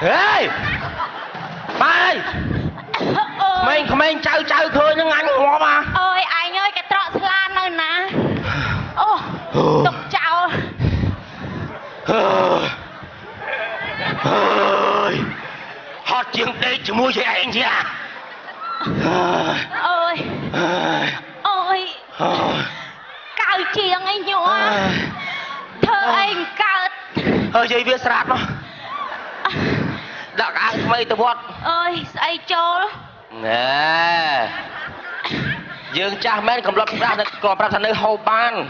Ê ba ơi mình chào thôi nhưng anh ngó mà ơi anh ơi cái trọ slan nơi nè ô tục chào hot chuyện đây chỉ mua cho anh chứ à ơi ơi cao chiêng anh nhỏ thơ anh cao dây viết sạp nó đã cả mày từ bọt ơi say trâu nè dương cha mẹ cầm lọt ra còn ra thành nơi hậu ban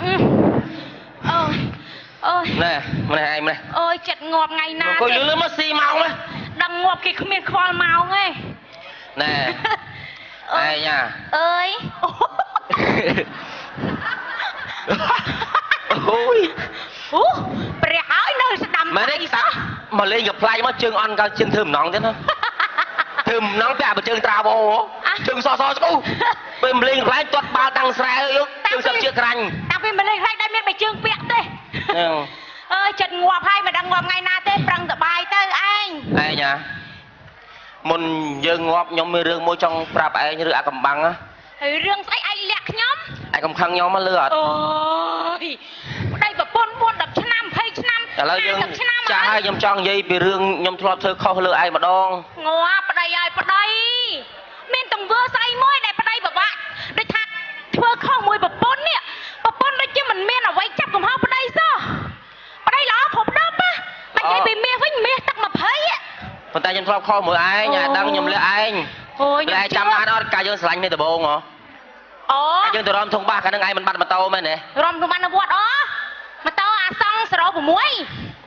ơi nè mày này ơi chật ngọt ngày nào coi lứa mất xi màu đấy đằng ngọt kì không biết khoa màu nghe nè ai nha ơi ôi bẻ áo nơi sẽ đầm mà đấy mà lên gặp lại mà chân ăn cao chân thơm nóng thế nó thơm nóng bẻ mà chân trà bò chân so chú bên lên lại tuột ba tăng xe yếu chân sập chưa rành tao bên lên lại đây bên chân bẹt đây ơi chật ngọt hay mà đang ngọt ngày nào tên prăng tập bài tới anh ai nha mình dương ngọt nhóm mười rương môi trong prap ai như được cầm băng á rương say anh lẹt nhóm ai cầm khăn nhóm mà lừa ôi đây mà buôn đập chân năm hay chân năm trả lời dương cha hai nhóm tròn dây bị rương nhóm thọt thơ không lừa ai mà đong ngọt ở đây ai ở đây men tầm vừa say môi này ở đây bà bạn đây thật thưa không môi bà bún nè bà bún đây chứ mình men ở quay chắp cùng hông ở đây sao ở đây là hộp đâm á mà vậy bị mê với mê tắc mà thấy á phần tay nhóm thọt không mười ai nhà đang nhóm lừa anh lại chăm ăn đó cả dương sành này từ bông hả dương từ rom thông ba cái năng ai mình bắt mà tàu mấy nè rom thông ba nó buốt đó mà tao xong sau đó của muối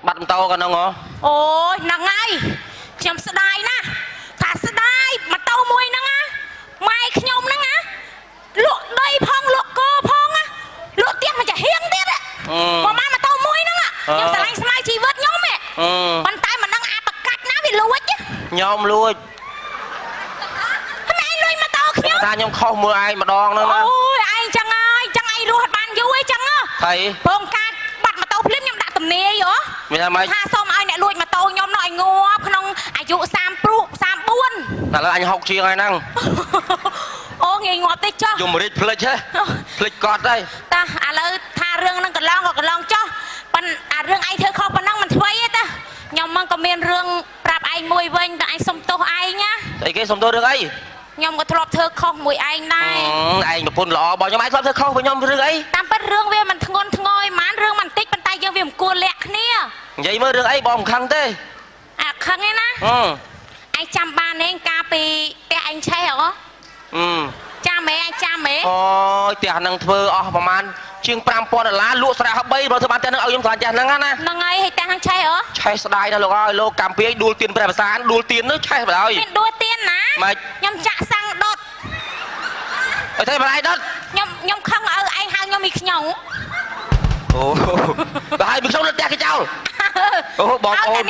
bắt mà tàu còn không hả ôi nằng ai chăm sợi đai nè thả sợi đai mà tao muối nằng á mai nhom nằng á luộc đây phong luộc cô phong á luộc tiết mà chả hiên tiết á mà tao muối nằng á nhưng sợi đai mai chỉ vớt nhóm mẹ bàn tay mà nằng áp cắt ná bị lùi chứ nhóm lùi ta nhóm không mưa ai mà đòn nữa mà ôi anh chẳng ai luôn bàn vui chẳng á thầy bông ca bắt mà tao phim nhóm đã tầm nè vậy vì sao mày tha xong ai nè lùi mà tao nhóm nói ngọt không ai dụ sam buôn là anh học chiêng ai năng ô nghe ngọt tê cho dùng một ít phơi chứ phơi cọt đây ta lỡ tha rương năng còn lon cho pan rương ai thưa không pan năng mình thuê ta nhóm mang comment rương prap anh môi vinh ta anh xong tô ai nhá tại cái xong tôi được ấy nhóm có thọp thưa không mùi anh này anh mà phun lọ bỏ nhóm ai thọp thưa không với nhóm rương ấy tam bắt rương về mình ngôn ngôi mán rương mình tích bàn tay dương về một cua lẹt nè vậy mới rương ấy bom khăn thế khăn ấy nè anh chăm ba nên ca pi te anh chơi hả cha mẹ ôi tiền năng thơ mà man chiêng pram pon lá lụa sài hấp bay rồi thưa bạn tên nó dùng toàn tiền năng á năng ấy hay tên chơi hả chơi sài đó rồi lô cam pi đua tiền về sáng đua tiền nó chơi vào đây đua tiền nè mà nhom chạ sang đột ở đây mà ai đất nhom không ở anh hai nhom bị nhộng ồ hai bị sống lên cái cháu ồ bỏ hôn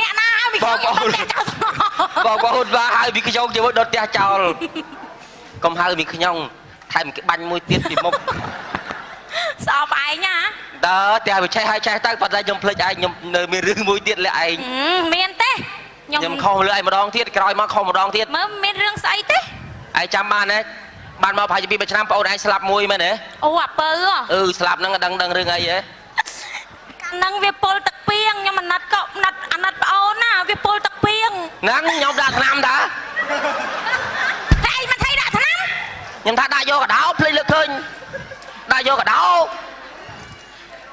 và hai bị cái cháu chỉ mới đốt tia cháu còn hai bị cái nhông thay một cái bánh môi tiết bị mốc sao phải nhá đó tia bị chạy hai chạy tay bắt ra nhom plei ai nhom nơi miền rừng môi tiết lại anh miền tê nhom không lưỡi mà đong thiết cái mà không mà đong thiết mới miền rừng say tê ai chăm ban đấy ban mà phải bị bệnh nam bao này slap môi mà nè slap năng đằng rừng ấy vậy năng về pol tắc pieng nhưng mà nát bao na về pol tắc pieng năng nhom đã nam đã thấy mà thấy đã thằng nam nhưng ta đại vô cả đáo plei lực hơn đại vô cả đáo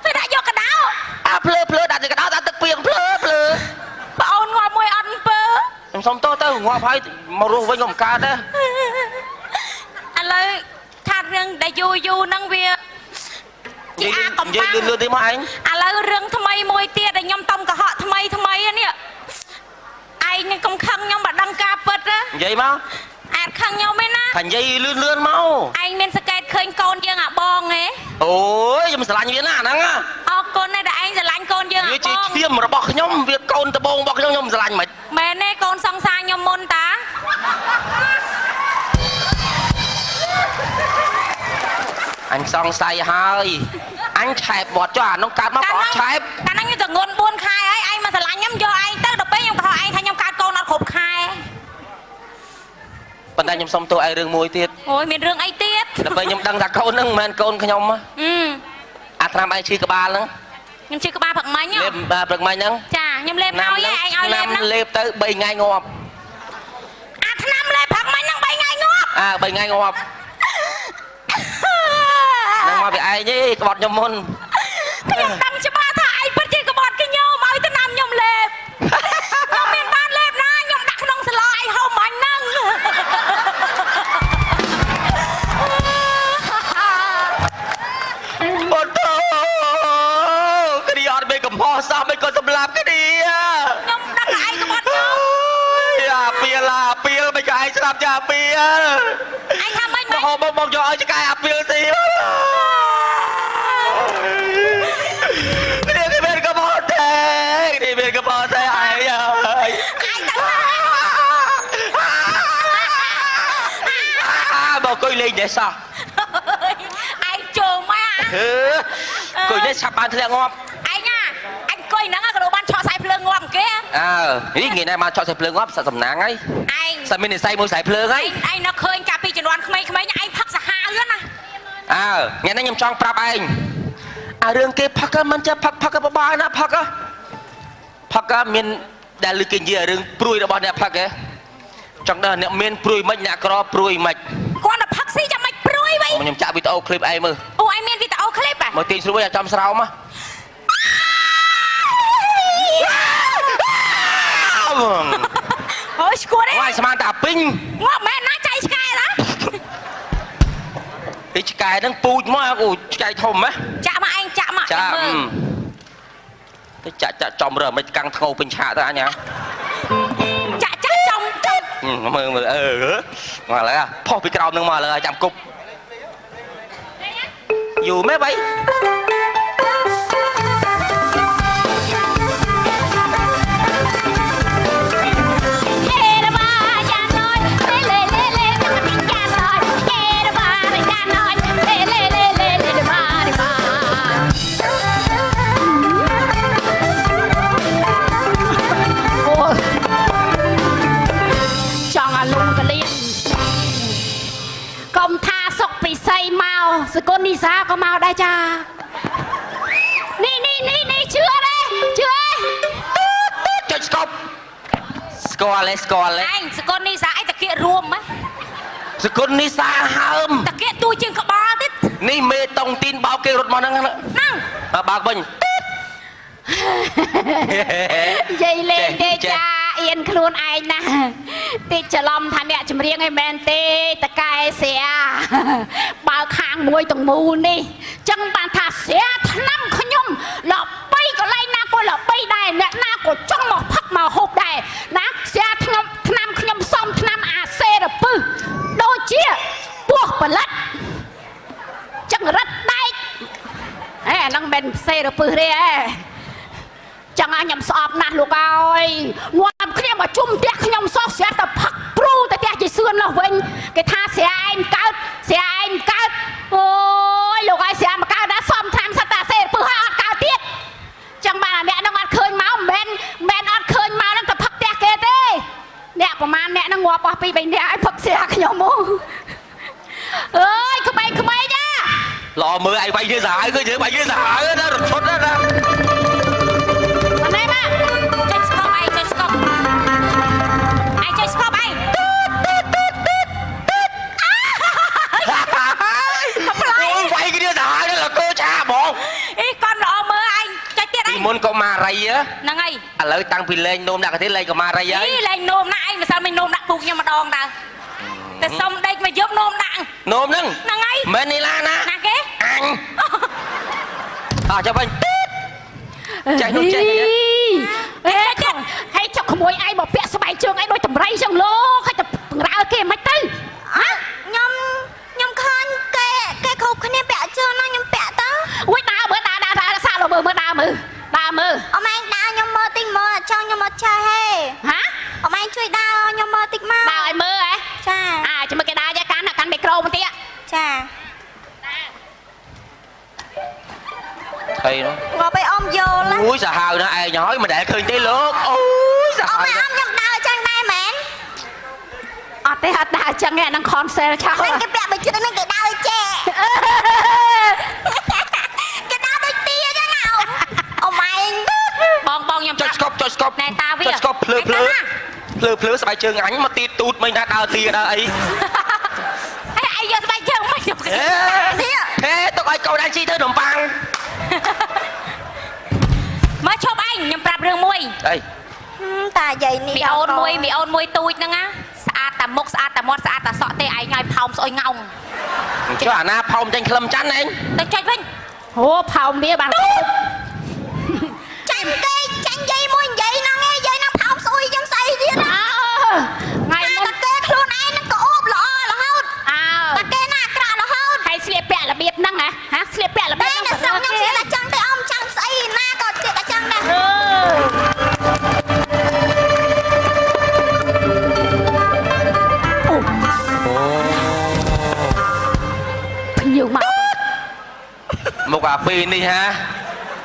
phải đại vô cả đáo plei đại cái đáo ta tắc pieng plei bao ngồi môi ăn pơ em xong tôi ngồi phải màu ruột với ngom ca đó anh ơi tha rừng đại du năng về chị a cầm băng lừa tí mà anh lỡ rừng tham mây môi tia để nhom tông cả họ tham mây anh nè anh nhưng công khăng nhom bà đăng ca bật á vậy mà khăng nhau mấy na thành dây lươn mau anh nên skate khơi con dương ạ bong ấy ôi nhưng mà sẽ làm như thế nào nắng á con này đã anh sẽ lạnh con dương ạ bong tiêm mà bọc nhóm việc con ta bong bọc nhóm sẽ làm mày mẹ này con song sang nhom môn ta anh xong say hơi anh chẹp bọt cho nó cắt nó bọt chẹp កាលណាខ្ញុំទៅងន់4ខែហើយឯងមកស្រឡាញ់ខ្ញុំយកឯងទៅដល់ពេលខ្ញុំក៏ថាឯងថាខ្ញុំកើតកូនអត់គ្រប់ខែ ប៉ុន្តែខ្ញុំសុំទោសឯរឿងមួយទៀត អូយមានរឿងអីទៀត ដល់ពេលខ្ញុំដឹងថាកូនហ្នឹងមិនមែនកូនខ្ញុំអាត្រាំឯងឈឺក្បាលហ្នឹង ខ្ញុំជិះក្បាលព្រឹកមិញ លេបព្រឹកមិញហ្នឹង ចាខ្ញុំលេបឲ្យឯងឲ្យលេបហ្នឹង លេបទៅ3ថ្ងៃងាប់ អាឆ្នាំលេបព្រឹកមិញហ្នឹង3ថ្ងៃងាប់ 3ថ្ងៃងាប់នឹងមកពីឯងទេក្បត់ខ្ញុំមុន ខ្ញុំដឹងច្បាស់ថាឯងពិតជាក្បត់ខ្ញុំឲ្យទៅណាំខ្ញុំលេបខ្ញុំមានបានលេបណាខ្ញុំដាក់ក្នុងស្លោឯងហូបមិញហ្នឹង អូតូគ្នាអត់មានកំហុសសោះមិនក៏សម្លាប់គ្នា ខ្ញុំដឹងថាឯងក្បត់ខ្ញុំ អាពីលមិនក៏ឯងស្លាប់ចាពីល ឯងថាម៉េច មកហូបមកយកឲ្យឆ្កែអាពីលស៊ីគ្នាមានកំហុសទេគ្នាមានកំហុសទេឯងអើយ ឯងដឹងថា មកអង្គុយលេងនេះសោះ ឯងចូលមក អង្គុយនេះឆាប់បានធ្លាក់ងាប់ ឯងណាអញអង្គុយហ្នឹងក៏លោកបានឆក់ខ្សែភ្លើងងាប់គេ នេះងាយណាស់មកឆក់ខ្សែភ្លើងងាប់សាក់សំណាងហើយ ឯង សាក់មាននិស័យមួយខ្សែភ្លើងហើយ ឯងនៅឃើញកាលពីជំនាន់ក្មេងៗឯងផឹកសាហាវណា ថ្ងៃនេះខ្ញុំចង់ប្រាប់ឯងរឿងគេផឹកមិនចេះផឹកបបាណាផឹកមានដែលលើគេនិយាយរឿងព្រួយរបស់អ្នកផឹកចង់ដឹងអ្នកមានព្រួយមិនអ្នកក្រព្រួយមិន គាត់តែផឹកស៊ីចាំមិនព្រួយវៃ ខ្ញុំចាក់វីដេអូឃ្លីបឯងមើល អូឯងមានវីដេអូឃ្លីប មកទាញស្រួលឲ្យចំស្រោម អូយស្គាល់ទេ វាយស្មានតាពីង ងាប់មែនណាចៃឆ្កែឡា ទីឆ្កែហ្នឹងពូជមកអូឆ្កែធំហ៎ ចាក់មកឯងចាក់មក ចាទៅចាក់ចំរើមិនកាំងធ្ងោពេញឆាកទៅអញហ៎ ចាក់ចំ មើលមកឥឡូវផុសពីក្រោមនឹងមកឥឡូវចាំគប់យូរមែនបៃ สกุลนิสาก็มาได้จ้านี่เชื่อเลยចុចស្កប់ស្គាល់ទេ ឯងសกุลនិសាឯងតាគៀករួមហ៎ សគុណនេះសាហើម តាគៀកទួជាងក្បាលទៀត នេះមេតុងទីនបោកគេរត់មកហ្នឹងបើកវិញ យាយលេងទេចាអៀនខ្លួនឯងណាតិចច្រឡំថាអ្នកចម្រៀងឯមែនទេតកែស្រាបើខាងមួយទាំងមូលនេះចឹងបានថាស្រាឆ្នាំខ្ញុំលបីកន្លែងណាក៏លបីដែរអ្នកណាក៏ចង់មកផឹកមកហូបដែរណាស្រាឆ្នាំខ្ញុំសំឆ្នាំអាសេរពឹសដូចជាពោះផលិតចង្រិតដែកហ្នឹងមិនសេរពឹសទេចឹងខ្ញុំស្អប់ណាស់លោកអើយងាប់គ្នាមកជុំផ្ទះខ្ញុំសោះស្រាប់តែផឹកព្រូតែផ្ទះជាសឿននោះវិញគេថាស្រាឯងកើតអូយលោកអើយស្រាមកកើតដល់សំឆ្នាំសត្វតាសេពឹសហើយអត់កើតទៀតចឹងបានអ្នកនឹងអត់ឃើញមកមិនអត់ឃើញមកនឹងតែផឹកផ្ទះគេទេអ្នកប្រហែលអ្នកនឹងងាប់អស់2 3នាក់ឲ្យផឹកស្រាខ្ញុំមកអើយក្បែកណាល្អមើលឯងបាយយើងសាហាវគឺយើងបាយយើងសាហាវណារត់ឈុតណា មុនក៏ម៉ារីហ្នឹងហើយឥឡូវតាំងពីលេងនោមដាក់កាទេលេងក៏ម៉ារីហើយលេងនោមណាឯងមិនសិនមិននោមដាក់ពូខ្ញុំម្ដងដែរតែសុំដេកមកយប់នោមដាក់នោមហ្នឹងហើយមែននីឡាណាគេអញចាំវិញចេះនោះចេះហេចុកក្មួយឯងមកពាក់ស្បែកជើងឯងដូចតម្រៃចឹងលោកឲ្យតែបង្រើគេមិនទៅខ្ញុំឃើញគេគ្រប់គ្នាពាក់ជើងណាខ្ញុំពាក់ទៅអូយដើរសាឡមើលដើរមើលអម៉ែងដើរខ្ញុំមើលតិចមើលចង់ខ្ញុំអត់ឆេះហេហាអម៉ែងជួយដើរខ្ញុំមើលតិចមកដើរឲ្យមើលហ៎ចាចាំមើលគេដើរយកកាន់មីក្រូបន្តិចចា ôi sao hào nó ai nói mà để khơi tí nước ôi sao hào mày ông nhầm đào chân đây mẹ ở đây hạt đào chân nghe đang concert chắc cái bẹ mình chưa đến cái đào chè cái đào đôi tia chứ nào ông mày bong nhầm cho scop này tao biết cho scop plơ sao bài chơi ảnh mà tít tụt mình đã đào tia đó ấy ai giờ bài chơi mày được thế tôi coi câu đang chi tới đồng băng mới chụp anh nhầm prap rương môi đây ta dậy nè mì ôn môi tui nè á sa ta mốc sa ta mót sa ta sọ tê ai ngay phong sôi ngong cho à na phong tranh khâm chắn anh tôi chơi vinh ô phòng bia bằng tranh cây tranh dây môi dây nó nghe dây nó phong sôi dân say đi đó ngày ta kê luôn ai nó có ốp lọ là không ta kê nà cả là không hay xịa bẹ là biết năng hả xịa bẹ là biết đây là xong nhau chỉ là chân tay ông chân say na còn chỉ là chân nè nhiều mà một à pì đi ha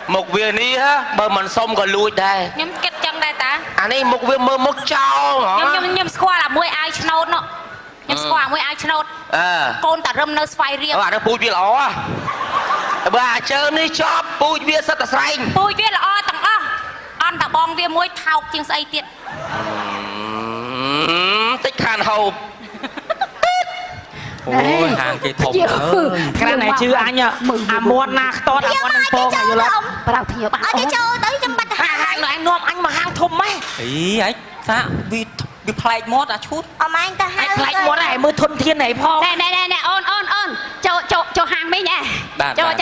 một viên đi ha bờ mình xong còn lui đây nhâm kết chân đây ta anh ấy một viên mơ mất trao hả nhâm squat là môi ai snot nó nhâm squat môi ai snot con ta râm nơ phai riêng bạn nó pui viên lỏ bà chơi đi cho pui viên rất là xanh pui viên là o tầng o on ta bong viên môi thao chiêng say tiệt tích hàn hầu ôi hàng cái thùng cái này chứ anh ạ muốn nạc to là muốn ăn phô này rồi bảo thiếu bạn ở cái châu tới trong bạch hàng nó anh nom anh mà hàng thùng mấy ý ấy sao vì play mót à chút mà anh ta hai play mót này mới thuần thiên này phô nè ôn cho hàng mấy nhỉ cho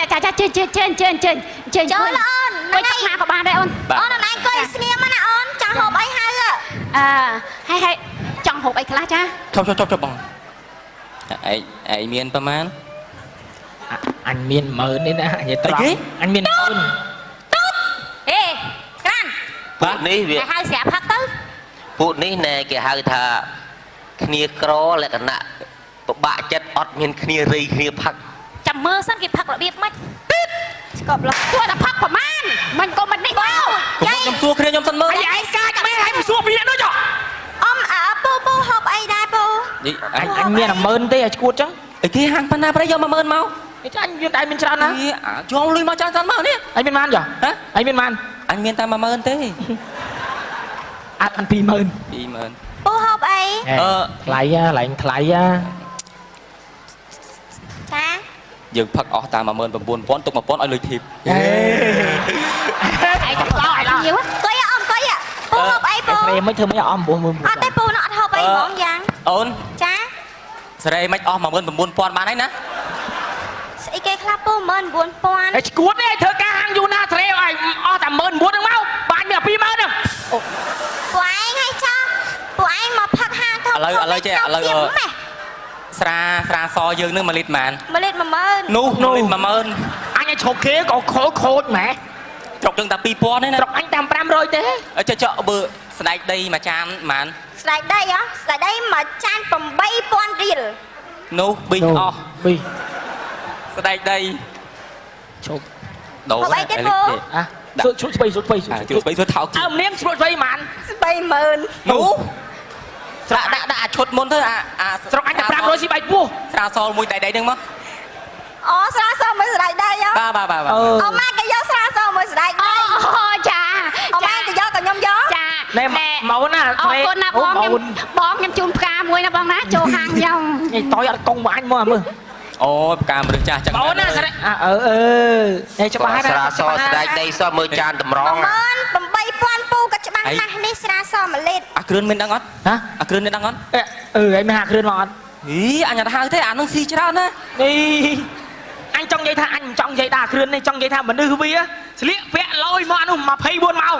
trên chơi là ôn quay chắc hàng của bà đây ôn là anh coi xem mà nè ôn chẳng hộp ấy hay à hay trong hộp ấy khá cha cho bằng ấy miềnประมาณ anh miền mờ nên á anh miền mờ ê can phụ ní việc hai xẻ phát tới phụ ní nè kìa hai thà khnia cro lại cả nạ bạ chất ọt miền khnia rì khnia phật chầm mưa sân kịp phật là biết mất cọp là tôi đã phát của man mình có mình đi bao nhom xua kia nhom sân mơ ai ca mấy ai mà xua biển nữa cho ông ở bu hộp ấy đây bu anh miền làm mơn thế à chuột chứ cái hàng pana phải do mà mơn mau anh miền đại miền tràn á cho ông lui mau tràn sân mơ nè anh miền man rồi hả anh miền man anh miền ta mà mơn thế anh pi mơn bu hộp ấy lại cha dừng phật ở ta mà mơn và buồn pon tục mà pon ở lưới thiệp ai cũng lo nhiều á coi ông coi à bu hộp ấy bu em mới thưa mấy ông buồn ở đây bu nó hộp ấy bọn giang ôn cha sợi mấy ông mà mơn và buồn pon bán ấy nè sĩ cái clap bu mơn buồn pon cuốn đi thưa ca hàng du na sợi ai ở tầm mơn buồn không mau bạn nhà pi mơn đâu của anh hay cha của anh mà phật hàng thôi lời chứ lời sra so dương nước mà lít màn mà lên mà mơn nu mà mơn anh ấy chọc kia có khổ mẹ chọc chừng ta pi pon đấy nè chọc anh tam pram rồi thế ở chợ bự sài đây mà chan màn sài đây mà chan bầm bay pon riel nu bi sài đây chọc đồ bay cái bố chút bay thảo miếng chút bay màn bay mơn nu đã chốt môn thôi sọc anh tam pram rồi gì bay pu sra so mùi đầy đừng mà sra so mới sài đây á ba ông mang cái gió sra so mới sài đây cha ông mang cái gió còn nhom gió cha nè máu nè con na bom nhom chun ca muối na bong ná cho hàng nhom tối ở công mà anh mua mưa cam được cha chẳng máu nè đây cho ba sra so đây so mưa chan tầm rong bầm bay pon pu cáiច្បាស់ណាស់នេះស្រាសមកលេត គ្រឿនមានដឹងអត់ហ៎គ្រឿនមានដឹងអត់ឯងមានហាគ្រឿនមកអត់ហីអញអត់ហៅទេអានឹងស៊ីច្រើនណាអញចង់និយាយថាអញមិនចង់និយាយថាគ្រឿននេះចង់និយាយថាមនុស្សវាស្លៀកពាក់លយមកនោះ24ម៉ោង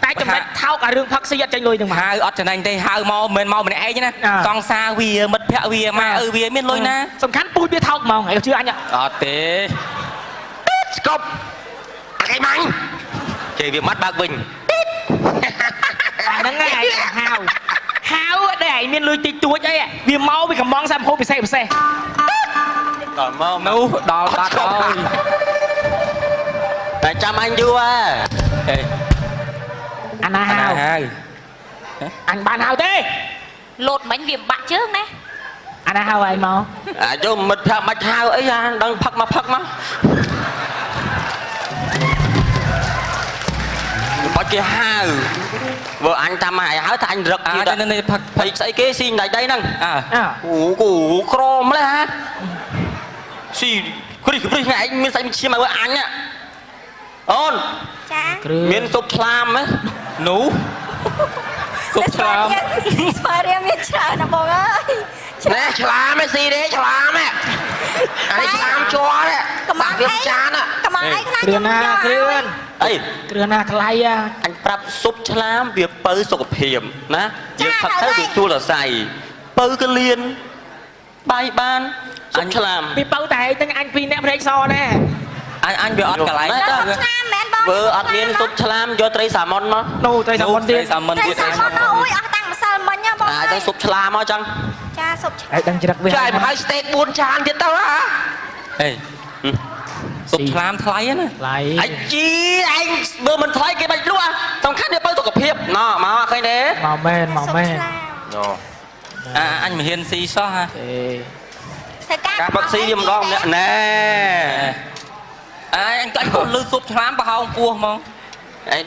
តែចំណិតថោកអារឿងផឹកស៊ីអត់ចាញ់លុយនឹងមកហៅអត់ចំណេញទេហៅមកមិនមកម្នាក់ឯងណាកង់សាវាមិត្តភក្តិវាម៉ែវាមានលុយណាសំខាន់ពូជវាថោកហ្មងឯងជឿអញអត់ទេស្គប់អាកៃម៉ាញ់ជេវាម៉ាត់បើកវិញហ្នឹងហើយហៅដែលឯងមានលុយតិចតួចអីវាមកវាកំងសាមហូបពិសេសដល់មកនោះដល់បាត់ហើយតែចាំអញយូរហ៎ anh hao anh bạn hao thế lột bánh viêm bạc trước nè anh hao anh mau cho mệt thà mạch hao ấy ra đang phật mà có kia hao vợ anh ta mày háo thành rực gì nên phật thầy xây kế xin này đây nâng củ crom đấy hả xì cái này anh mới xây chi mà vợ anh á ôn miền sụp slam ấy nú sụp slam Maria miệt trời nè bông ơi nè slam ấy gì đấy slam ấy anh slam cho đấy bạc viêm chán á kêu na ấy kêu na thay à anh prap sụp slam việc bơi sụp hiểm ná việc thật thấy việc chua là xài bơi cái liên bay ban sụp slam bị bơi tại tiếng anh pin nè break so nè anh bị ót cả lại vừa ọt miên sụp slam do tây xà môn nó nô tây xà môn đi ôi ở tăng mà sao mình nha bông à sụp slam á chăng cha sụp đang chỉ đặc biệt chạy mà hai steak buôn tràn thì tao á ê sụp làm thay á nè lại anh chi anh vừa mình thấy cái bạch luôn xong khác đi bơi tụ cặp hiệp nó mà cái đấy màu men anh mà hiền si sao ha các bác sĩ điềm con nè anh còn lưu sụp làm bao không cua không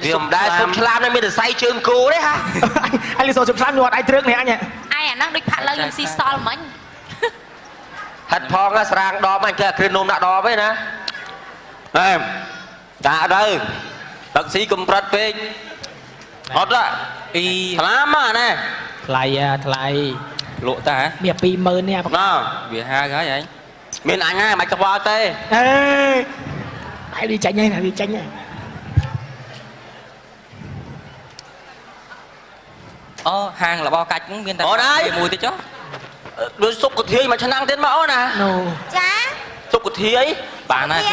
điềm đai sụp làm này mới được say trường cô đấy ha anh đi sụp làm nhọt ai trước này anh nhỉ ai à nó địch phạt lâu nhưng si sol mình hạt phong á sang đo anh kia kêu nôm đã đo với nè em đã đâu bác sĩ cùng prát về hót á y làm mà nè thay lộ ta hả bia pi mơn nè nó vì hai gái vậy miền anh á mày cầm vào tê ê hãy đi tránh nha đi tránh nha hàng là bao cách cũng viên mùi thế chứ đôi xúc của thí mà chân năng tiến mẫu nè cha xúc của thí ấy bạn ơi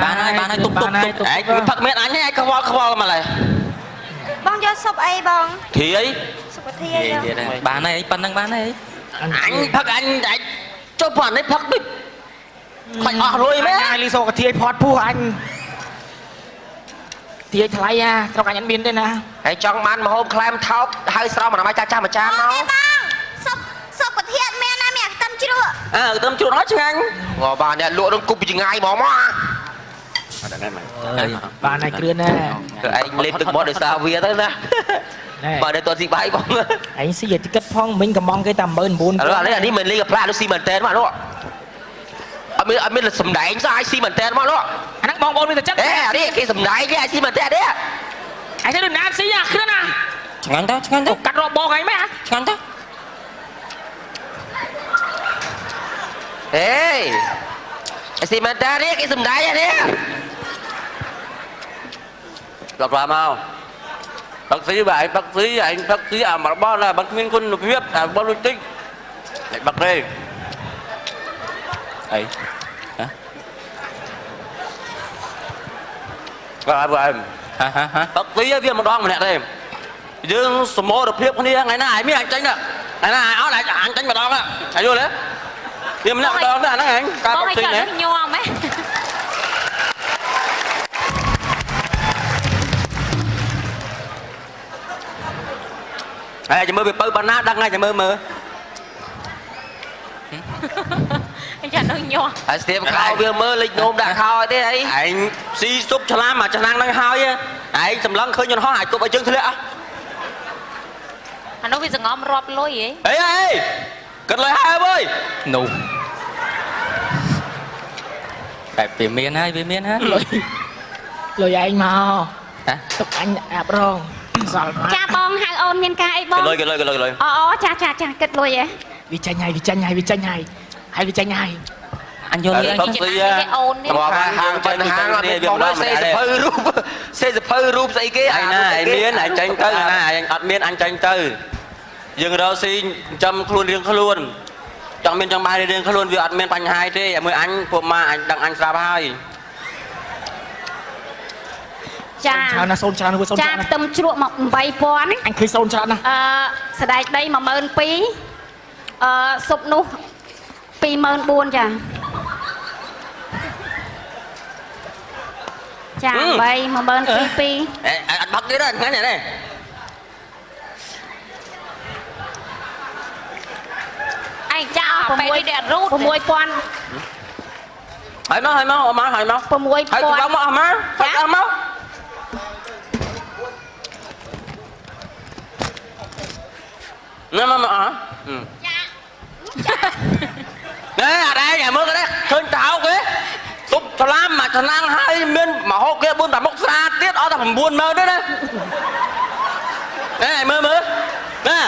bạn ơi tục anh thật miệng anh ấy không vào mà lại bông cho sụp ấy bông thí ấy sụp thi ấy bạn này bạn ấy anh phật anh cho bạn ấy phật đi phải ở rồi mấy anh đi sụp thì phọt phu anh thì thay à trong anh biến đây nè hãy trong man mà hôm clam tháo hai sao mà nó cha mà cha nó sụp của thiện mẹ na mẹ tâm chưa tâm chưa nói chứ anh ngồi bà nè lụa đông cục bị ngay mỏ mỏ bà này kêu nè anh lên từng món để sao về tới nè bà đây toàn gì bãi bóng anh sẽ về ticket phong mình cầm mong cái tầm bơn buồn đó là đi mình lên gặp lại nó xi mình tên mà nó anh biết là sầm đáy sao ai xi mình tên mà nó anh bong bong đi chắc đấy đi cái sầm đáy cái ai xi mình tên đấy anh sẽ đừng nam xí nha kêu nè chẳng đâu cắt rọ bong ấy mấy à chẳng đâu ê ai xi mình tên đấy cái sầm đáy đấy gặp ra mau bác sĩ à mà bao là bác Minh Quân huyết à bao lôi tích bác đây ấy hả rồi hả bác sĩ viên một đoan mà nè đây dương số mô được hiệp con đi ngày nay mới anh tránh nè ngày nay áo lại anh tránh mà đoan á hãy vô đấy viên một đoan đó nó anh các bác sĩ này nhom ấy à, mơ bị bơ banana đăng ngay mơ anh chả nói nhom anh xem khao vừa mơ lịch nôm đã khao thế ấy anh si súp cho làm mà cho năng đang khao chứ anh sầm lăng khơi cho nó hại tụi ở chân thế ạ anh nói vì ngóm rọp lôi vậy ê cần lời hai ơi nụ phải về miền ha lôi anh mau hả tục anh áp rong cha bong hai ôn nhân ca ấy bong cái lời cha kết lôi vậy vì tranh hay anh vô đi bác sĩ bỏ hàng trên hàng anh bóng nói xe dập hơi rúp dậy cái anh này miên anh tranh tư này anh miên anh tranh tư dừng đâu xin chăm luôn riêng luôn trong miên trong bài riêng luôn vì anh miên bánh hai thế mới anh của mà anh đặng anh ra hai cha tâm chuộng mọc bay pon anh khơi sôn cho nè sẽ đại đây mà mơn pí sụp nụ pí mơn buồn ចា8 12000 អត់បត់ទៀតទេថ្ងៃនេះ ឯងចាពេលនេះដែលរូត 6000 ហើយមកហើយមកអស់មកហើយមក 6000 ហើយទៅមកអស់មកហើយអស់មកណែមកអស់ណែអត់ឯងមើលគេឃើញតោកគេសុបឆ្លាមមកថ្នាំងហើយមានមហូបគេ4 5មុខស្រាទៀតអត់តែ90000ទេណាណែមើលមើលណែ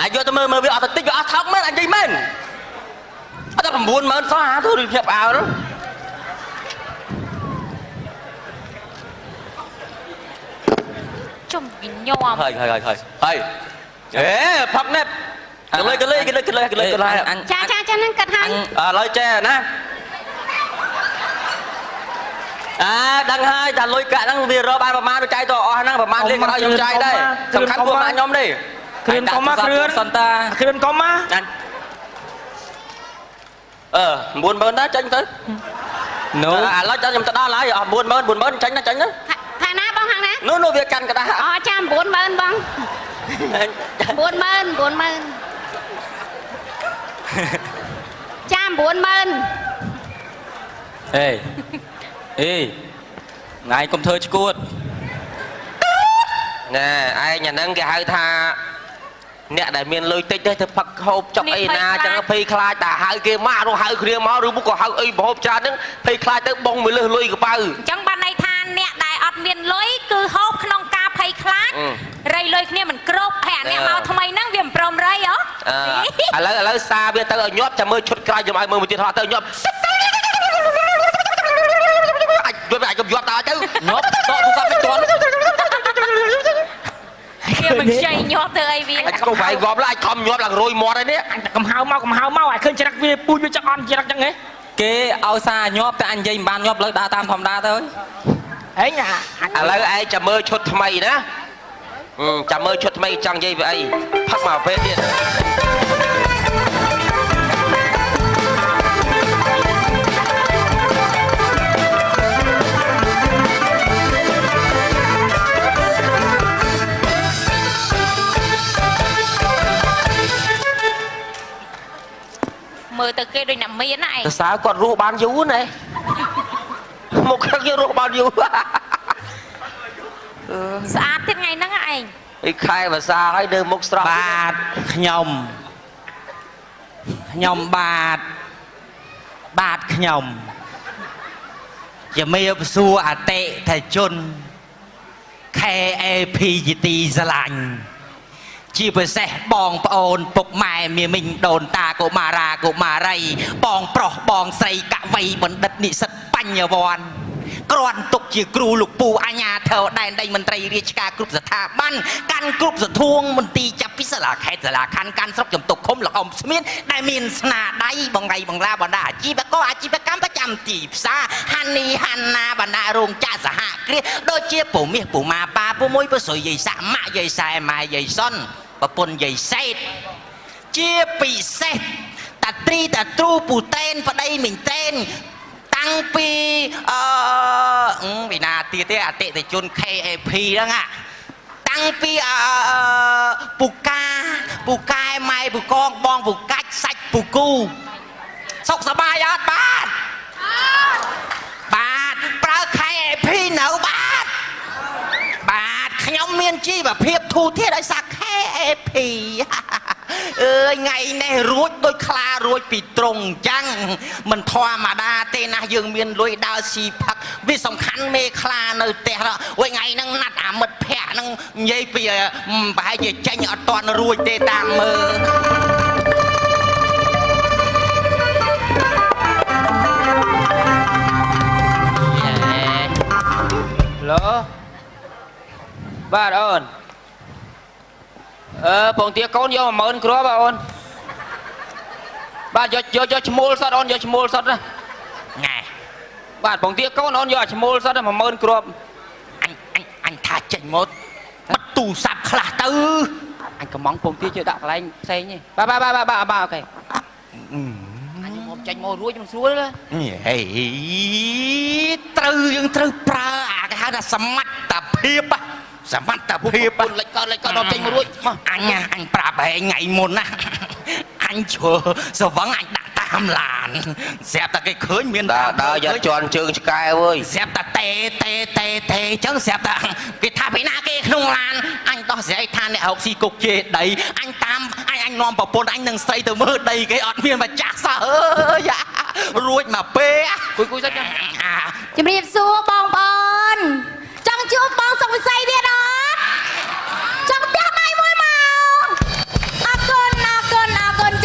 អាយកទៅមើលមើលវាអត់ទៅតិចវាអត់ថោកមែនអញនិយាយមែនអត់តែ90000សោះអាធ្វើរឿងភ្ញាក់ផ្អើលជុំវិញោម ហើយអេផឹកនេះកលុយចាហ្នឹងកាត់ហើយ ឥឡូវចេះណាដឹងហើយតែលុយកាក់ហ្នឹងវារកបានប្រមាណទៅចាយទៅអស់ហ្នឹងប្រមាណលេខក៏ឲ្យខ្ញុំចាយដែរសំខាន់ពួកម៉ាក់ខ្ញុំទេ គ្រឿនកុំមកគ្រឿនសន្តាគ្រឿនកុំមក90000ដែរចាញ់ទៅនោះឥឡូវចាំខ្ញុំទៅដល់ហើយអស់90000ចាញ់ណាចាញ់ណា ខាងណាបងខាងណា នោះវាកាន់กระดาษ អូចា90000បង90000ចា90000 អេថ្ងៃកុំធ្វើឈួត ណែឯងអាហ្នឹងគេហៅថាអ្នកដែលមានលុយតិចទេទៅផឹកហូបចុកអីណាចឹងភ័យខ្លាចតែហៅគេមកហៅគ្នាមកឬក៏ហៅអីប្រហូបច្រើនហ្នឹងភ័យខ្លាចទៅបងមួយលើសលុយកប៉ៅ អញ្ចឹងបានន័យថាអ្នកដែលអត់មានលុយគឺហូបក្នុងការភ័យខ្លាចរៃលុយគ្នាមិនគ្រប់ហើយអ្នកមកថ្មីហ្នឹងវាមិនព្រមរៃហ៎ឥឡូវសារវាទៅឲ្យញាប់ចាំមើលឈុតក្រោយចាំឲ្យមើលមួយទៀតហត់ទៅញាប់អាចយកញាប់តើទៅញាប់ដកទូរស័ព្ទមិនទាន់ វាមិនខ្ចីញាប់ទៅអីវា អាចកុំវាយងាប់ឡើយខំញាប់ឡើងរយមាត់ហើយនេះ អញកំហៅមកឲ្យឃើញច្រឹកវាពូជវាចង់អន់ច្រឹកចឹងហ៎ គេឲ្យសារញាប់តែអញនិយាយមិនបានញាប់លើដើរតាមធម្មតាទៅហេញឥឡូវឯងចាំមើលឈុតថ្មីណាចាំមើលឈុតថ្មីចង់និយាយវាអីផឹកមកពេលទៀត មើលទៅគេដូចអ្នកមានណាឯង សរសើរគាត់រស់បានយូរណាមកខឹកយើងរស់បានយូរ ស្អាតទៀតថ្ងៃហ្នឹងឯង អីខែភាសាហើយនៅមុខស្រស់ បាទខ្ញុំបាទខ្ញុំជំរាបសួរអតិថិជន KAP ជាទីស្រឡាញ់ជាពិសេសបងប្អូនពុកម៉ែមីមីងដូនតាកុមារាកុមារីបងប្រុសបងស្រីកវីបណ្ឌិតនិស្សិតបញ្ញវន្តគ្រាន់ទុកជាគ្រូលោកពូអាញាធរដែនដីមន្ត្រីរាជការគ្រប់ស្ថាប័នកាន់គ្រប់សធួងមន្ទីរចាប់ពីសាលាខេត្តសាលាខណ្ឌកាន់ស្រុកចំទុកឃុំលោកអ៊ំស្មៀនដែលមានស្នាដៃបងឡាបណ្ដាអាជីវករអាជីវកម្មប្រចាំទីផ្សារហានីហាណាបណ្ដារោងចក្រសហគ្រាសដូចជាពូមាសពូម៉ាប៉ាពូមួយពូស្រីយាយសាក់ម៉ាក់យាយសែម៉ែយាយសុនប្រពន្ធយាយសេតជាពិសេសតាត្រីតាទ្រូពូតែនប្តីមីងតែនតាំងពីវិណាទៀតទេអតិថិជន KAP ហ្នឹងតាំងពីពូកែម៉ែពូកងបងពូកាច់សាច់ពូគូសុខសប្បាយអត់បាទប្រើ KAP នៅបាទខ្ញុំមានជីវភាពធូរធារដោយសារ KAP អើយថ្ងៃនេះរួចដូចខ្លារួចពីត្រង់អញ្ចឹងមិនធម្មតាទេណាយើងមានលុយដើរស៊ីផឹកវាសំខាន់មេខ្លានៅផ្ទះវិញថ្ងៃហ្នឹងណាត់អាមិត្តភ័ក្ដិហ្នឹងនិយាយពីប្រហែលជាចេញអត់ទាន់រួចទេតាមមើលឡូបាទអូនពងទាកូនយក10000គ្រាប់បាទអូនបាទយកឈ្មោលសតអូនយកឈ្មោលសតណាណែបាទពងទាកូនអូនយកឈ្មោលសត10000គ្រាប់អញថាចេញមកបិទទូរស័ព្ទខ្លះទៅអញកំងពងទាជិះដាក់កន្លែងផ្សេងទេបាទអូខេអញមក ចាញ់មករួចមិនស្រួលទេ ហេត្រូវយើងត្រូវប្រើអាគេហៅថាសមត្ថភាពសមត្ថភាព ពុនលិចក៏ដល់ចេញមករួច អញប្រាប់ឯងថ្ងៃមុនណាអញឈើសវឹងអញដាក់តាមឡានស្រាប់តែគេឃើញមាន ដើរយកជន់ជើងឆ្កែអើយ ស្រាប់តែតេចឹងស្រាប់តែគេថាពីណាគេក្នុងឡានអញដោះស្រាយថាអ្នករកស៊ីគុកជេដីអញតាមអញនាំប្រពន្ធអញនឹងស្រីទៅមើលដីគេអត់មានម្ចាស់សោះអើយរួចមកពេល គួយសិនចា ជំរាបសួរបងប្អូនចង់ជួបបងសុខវិស័យទៀតអត់ចង់ផ្ទះដៃមួយមកអរគុណ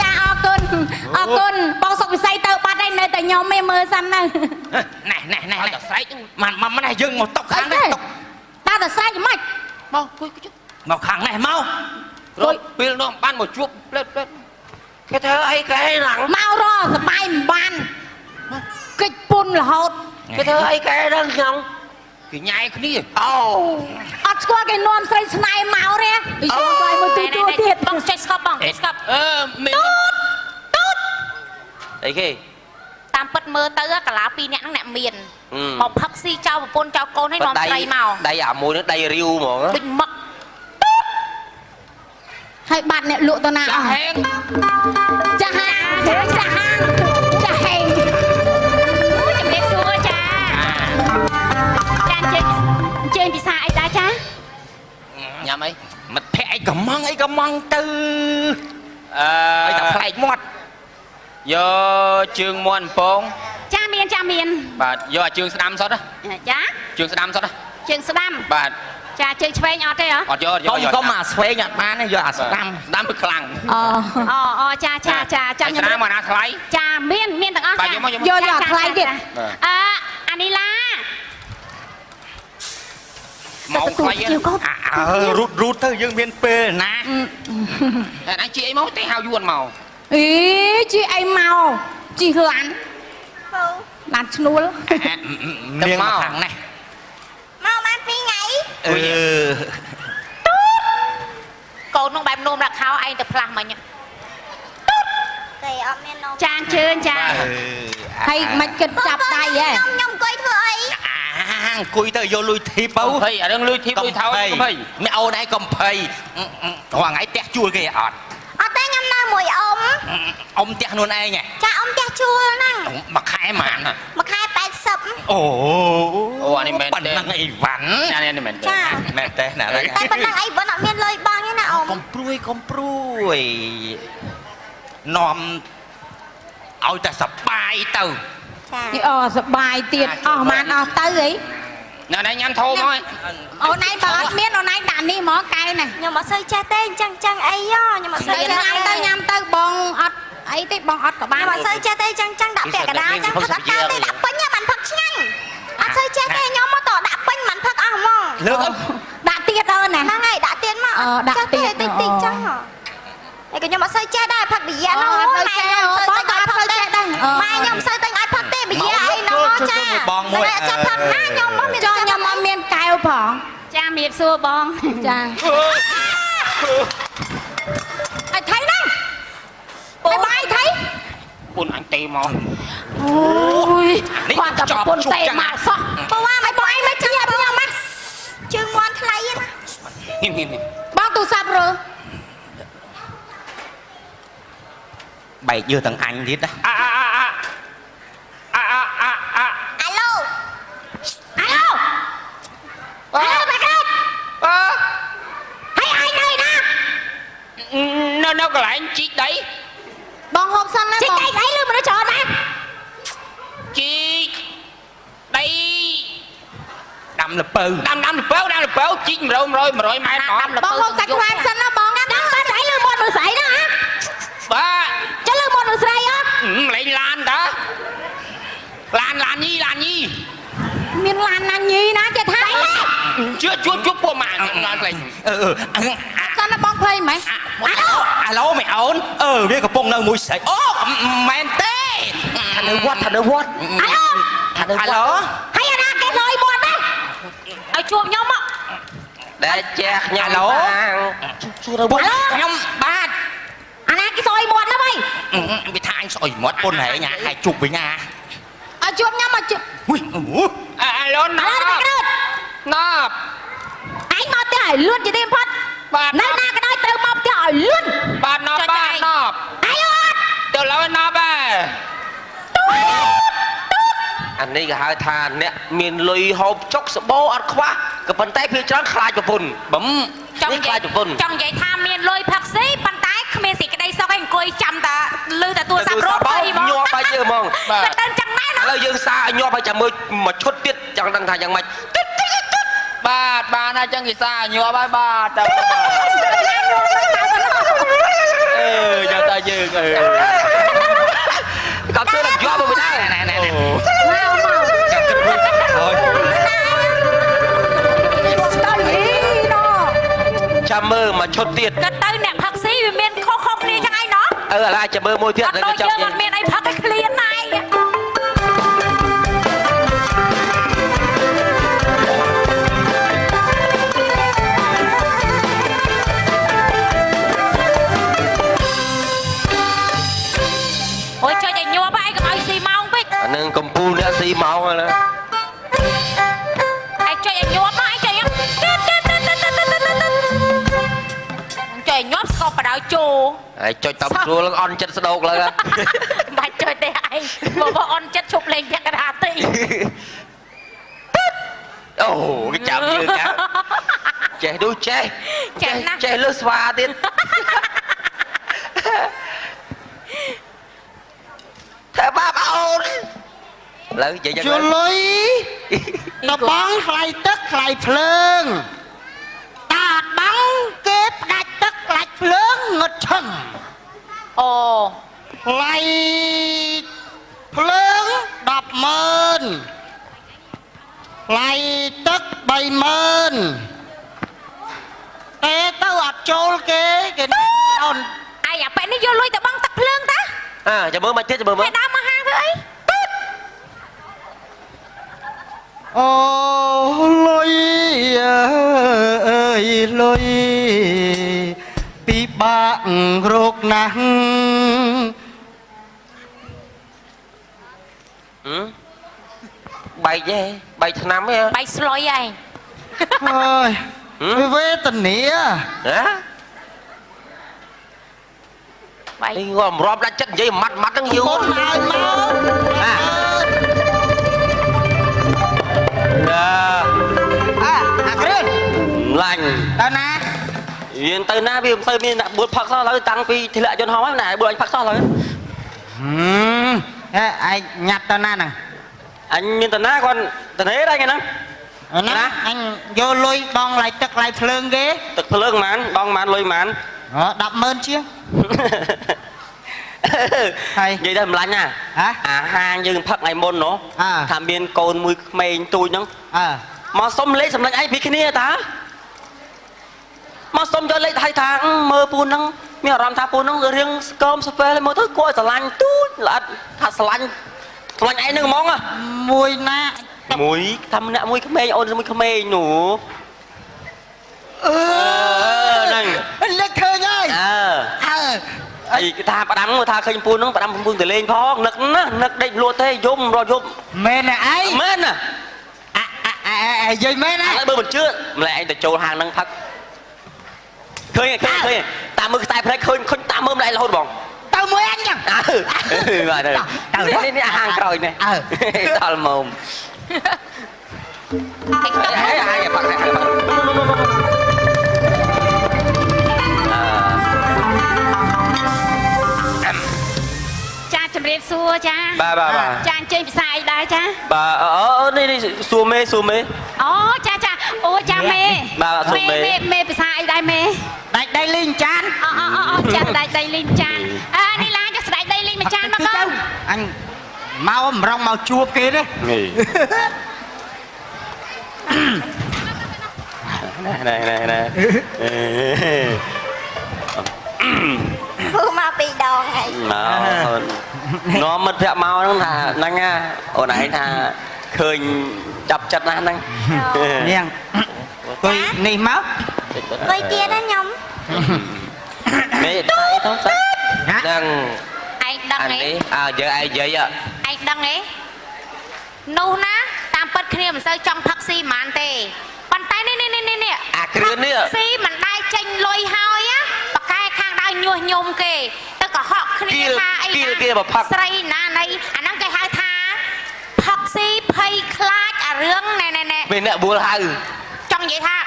ចាអរគុណបងសុខវិស័យទៅបាត់ហើយនៅតែខ្ញុំឯងមើលសិនទៅ ណែ អត់តែស្រែក មកនេះយើងមកຕົកខាងនេះຕົក តើតែស្រែកមិន មកគួយ មកខាងនេះមក រួចពេលនោះបានមកជួបផ្លេត គេធ្វើអីគេហ្នឹង មករកសបាយមិនបានកិច្ចពុនរហូត គេធ្វើអីគេហ្នឹងខ្ញុំ គេញ៉ែគ្នា អូ អត់ស្គាល់គេនាំស្រីស្នៃមកទេពីស្គាល់ស្រីមួយទីទៀត បងចេះស្កប់បងស្កប់ មាន អីគេ តាមពិតមើលទៅកាឡា2នាក់ហ្នឹងអ្នកមានមកផឹកស៊ីចៅប្រពន្ធចៅកូនឲ្យនាំស្រីមក ដៃអាមួយនឹងដៃរាវហ្មង ដូចមឹក ហើយបាត់អ្នកលក់ទៅណាអស់ ហេង ចាហាចាហេង ជំរាបសួរចាជើងពិសាអីដែរចា ញ៉ាំអី មិត្តភក្តិអីកំងទៅឲ្យតែផ្លែកមាត់ យកជើងមាន់ពង ចាមាន បាទយកជើងស្ដាំសុត ចា ជើងស្ដាំសុត ជើងស្ដាំ បាទ ចាជើងឆ្វេងអត់ទេហ៎ អត់យក កុំអាស្វែងអត់បានយកអាស្ដាំ ស្ដាំទៅខ្លាំង អូចាខ្ញុំ ស្ដាំមកណាថ្លៃ ចាមានទាំងអស់ចា យកអាថ្លៃទៀត អានីឡា មកថ្លៃ រូតទៅយើងមានពេលណា អញជីអីមកទេហៅយួនមក អីជីអីមកជីឡានឡានឈ្នួល នាងមកខាងនេះ មកបាន2ថ្ងៃ កូននោះបែបនោមរកខោឯងទៅផ្លាស់មិញគេអត់មាននោមចាជឿនចា ហើយមិនគិតចាប់ដៃហ៎ ខ្ញុំអង្គុយធ្វើអី អង្គុយទៅយកលុយធីបទៅ ភ័យអារឿងលុយធីបលុយថោកភ័យ អ្នកអូនឯងកំភៃរងថ្ងៃផ្ទះជួលគេអត់ អត់ទេខ្ញុំនៅមួយអ៊ំ អ៊ំផ្ទះខ្លួនឯង ចាអ៊ំផ្ទះជួលហ្នឹង មួយខែហ្មង មួយខែ80 អូ អានេះមែនទេ ប៉ុណ្ណឹងអីវ៉ាន់ នេះមែនទេ ចា មែនទេណា តែប៉ុណ្ណឹងអីvẫnអត់មានលុយបងទេណាអ៊ំ កុំព្រួយនាំឲ្យតែសបាយទៅ ចា នេះអូសបាយទៀតអស់បានអស់ទៅអី ណែញ៉ាំធោមក អូនឯងបើអត់មានអូនឯងដាក់នេះហ្មងកែណា ខ្ញុំអត់សូវចេះទេអញ្ចឹងអីខ្ញុំអត់សូវ ទៅញ៉ាំទៅបងអត់អីទេបងអត់ក៏បាន ខ្ញុំអត់សូវចេះទេអញ្ចឹងដាក់ពាក់កណ្ដាលអញ្ចឹងផឹកអត់កើតទេដាក់ពេញបានផឹកឆ្ងាញ់អត់សូវចេះទេខ្ញុំមកតដាក់ពេញបានផឹកអស់ហ្មង លើក ដាក់ទៀតអូនណា ហ្នឹងហើយដាក់ទៀតមកតិចអញ្ចឹងហើយខ្ញុំអត់សូវចេះដែរផឹកប៊ីយ៉ានោះម៉ែខ្ញុំសូវតែផឹកដែរម៉ែខ្ញុំសូវតែអាចផឹកទេប៊ីយ៉ាអីនោះចាតែអត់ចេះផឹកណាខ្ញុំមកមាន ចុះខ្ញុំអត់មានកែវផង ចាមៀបសួរបង ចាអីថៃហ្នឹងបាយថៃ ពុនអញទេមក អូយគាត់តែប្រពន្ធទេមកសោះ បើว่าមិនបងឯងមកជិះខ្ញុំមកជើងមន់ថ្លៃណា នេះ បងទូរស័ព្ទរើ បែកយើទាំងអញទៀតណា អាឡូបាកាត់ហើយឯងនៅណា នៅកន្លែងជីកដី បងហូបសិនណា ជីកដីស្អីលឺមនុស្សច្រើនណា ជីកដី ដាំលពៅ ដាំលពៅជីក100 100 100ម៉ែត្រ បងហូបសាច់ខ្លាញ់សិនណាបងណាដឹងបានស្អីលឺមាត់មនុស្សស្រីណា បាទ ចុះលឺមាត់មនុស្សស្រីអត់ លេងឡានតើឡានញី មានឡានណាញីណាចេះថា ជួបពួកម៉ាក់ដល់លេង សិនណាបងភ្លេងហ្មង អាឡូមិនអូនវាកំពុងនៅមួយស្រីអូមែនទេថានៅវត្តអាឡូ ហើយអាណាគេលយមាត់ទេ ឲ្យជួបខ្ញុំមក ដែលជះខ្ញុំ អាឡូសួរទៅវត្តខ្ញុំបាទ អាណាគេសយមាត់ណាវ៉ៃ អ bị tha anh sỏi mót bồn này nhà hai chục với nhà ឲ្យជួបខ្ញុំមកជួប ui alo ឥឡូវទៅក្រោត Nop អញមកផ្ទះឲ្យលឿនជាទីបំផុត បាទ នៅណាក៏ដោយត្រូវមកផ្ទះឲ្យលឿន បាទ Nop បាទ Nop អញអត់ ទៅឡើយ Nop ហ៎ អានេះគេហៅថាអ្នកមានលុយហូបចុកសបោអត់ខ្វះក៏ប៉ុន្តែភាគច្រើនខ្លាចប្រពន្ធបំនេះខ្លាចប្រពន្ធ ចង់និយាយថាមានលុយផឹកស៊ីប៉ុន្តែគ្មានសេចក្តីសុខឯងអង្គុយចាំតាលឺតែទូរស័ព្ទរោបីហ្មង ញាប់បាច់យើងហ្មង តែទៅចឹងណែ ឥឡូវយើងសារឲ្យញាប់ឲ្យចាំមើលមកឈុតទៀតចង់ដឹងថាយ៉ាងម៉េច បាទបាទណាចឹងគេសារញ័រហើយបាទទៅយកតែយើងក៏ធ្វើតែញាប់មកដែរណែ មកមក thôi ដល់អីណោ ចាំមើលមកឈុតទៀត ក៏ទៅអ្នកផឹកស៊ីវាមានខុសៗគ្នាចឹងឯងណោះ ឥឡូវចាំមើលមួយទៀត អត់ដូចយើងអត់មានអីផឹកឲ្យឃ្លានណាយ អូយចុចឲ្យញ័របែកកុំឲ្យស៊ីម៉ោងពេក អានឹងកំពូលអ្នកស៊ីម៉ោងហ្នឹង ឯងចុចឲ្យញ័រមកឯងចុចចុចឲ្យញ័រស្គប់បដៅជោ ហើយចុចតាមស្រួលអន់ចិត្តស្ដោកលើ បាច់ចុចទេឯងមកអន់ចិត្តឈប់លេងពាក់កណ្ដាលទី អូគេចាំយើងចាំចេះដូចចេះ ចេះណាស់ ចេះលើស្វាទៀតតែបាបអូនឡើយនិយាយយ៉ាង ជួលលុយតបងថ្លៃទឹកថ្លៃភ្លើងតាអត់បងគេផ្ដាច់ទឹកផ្ដាច់ភ្លើងងឹតឈឹង អូ ថ្លៃភ្លើង100000ថ្លៃទឹក30000តែទៅអត់ចូលគេអូន ឯងអាប៉ែនេះយកលុយទៅបង់ទឹកភ្លើងតា ចាំមើលមកទៀតចាំមើលមក ឯដើមមកហាងធ្វើអី អូលុយអើយលុយពិបាករកណាស់ បែកទេបែកឆ្នាំទេ បាយស្លុយឯង អើយវាវេទនា ហ៎ បាយ នេះងំរាប់ដាច់ចិត្តនិយាយម៉ាត់ម៉ាត់ហ្នឹងយូ អូនឲ្យមក អាគ្រឿន ឡាញ់ ទៅណា យើងទៅណាវាមិនទៅមានអ្នកបួលផឹកសោះឡើយតាំងពីធ្លាក់យន្តហោះហើយណាបួលអញផឹកសោះឡើយ ហេឯងញ៉ាត់ទៅណាហ្នឹង អញមានតាណាគាត់តនេដែរហ្នឹង ណាអញយកលុយបងឡាយទឹកឡាយភ្លើងគេ ទឹកភ្លើងហ្មងបងហ្មងលុយហ្មង 100000ជាង ហើយនិយាយទៅម្លាញ់ណា ហ៎ អាហាងយើងផឹកថ្ងៃមុនណូ ថាមានកូនមួយក្មេងទូចហ្នឹង មកសុំលេខសម្លេចឯងពីគ្នាតាមកសុំយកលេខថៃថាមើលពូហ្នឹងមានអារម្មណ៍ថាពូហ្នឹងរៀងស្គមស្ពែលមើលទៅគួរស្រឡាញ់ទូចល្អិតថាស្រឡាញ់ឯងហ្នឹងហ្មង មួយណា មួយថាម្នាក់មួយក្មេងអូនមួយក្មេងនោះហ្នឹង លេខឃើញហើយអើ អីគេថាផ្ដាំថាឃើញពូហ្នឹងផ្ដាំកំពុងតែលេងផងនឹកណានឹកដេកលក់ទេយំរយប់ មែនទេឯង មែនណា និយាយមែនណា ឥឡូវបើមិនជឿម្ល៉េះឯងទៅចូលហាងហ្នឹងផឹកឃើញតាមមើលខ្សែភ្នែកឃើញតាមមើលម្ល៉េះរហូតបង ទៅមួយអញចឹង បាទនេះហាងក្រោយនេះដល់មុំហាងផឹកចាជំរាបសួរចា បាទ ចាអញ្ជើញផ្សាយដែរចា បាទអូនេះសួរមេ អូចាអូចាមេ បាទសួរមេ ភាសាអីដែរមេ ដាច់ដៃលីងចាន អូចាស្ដេចដីលីងចាននេះឡានចាស្ដេចដីលីងមួយចានមកបង អញមកម្រងមកជួបគេទេ នេះណែ ព្រោះមកពីរដងហើយ នាំមិត្តភក្តិមកហ្នឹងថាហ្នឹងអូនឯងថាឃើញចាប់ចិត្តណាស់ហ្នឹង នាងគួយនេះមក គួយទៀតណាខ្ញុំ មេទៅស្អាតហ្នឹង ឯង ដឹង anh ហី ấy giờ ai vậy ạ ឯងដឹងហីនោះណាតាមពិតគ្នាមិនសូវចង់ផឹកស៊ីហ្មងទេប៉ុន្តែនេះ គ្រឿងនេះ ស៊ីមិនដែរចេញលុយហើយណាប៉កែខាងដៅញុះញុំគេទៅកុហកគ្នាថាអី គៀលគេមកផឹក ស្រីណាណៃអាហ្នឹងគេហៅថាផឹកស៊ីភ័យខ្លាចអារឿងណែ មានអ្នកបួលហៅ ចង់និយាយថា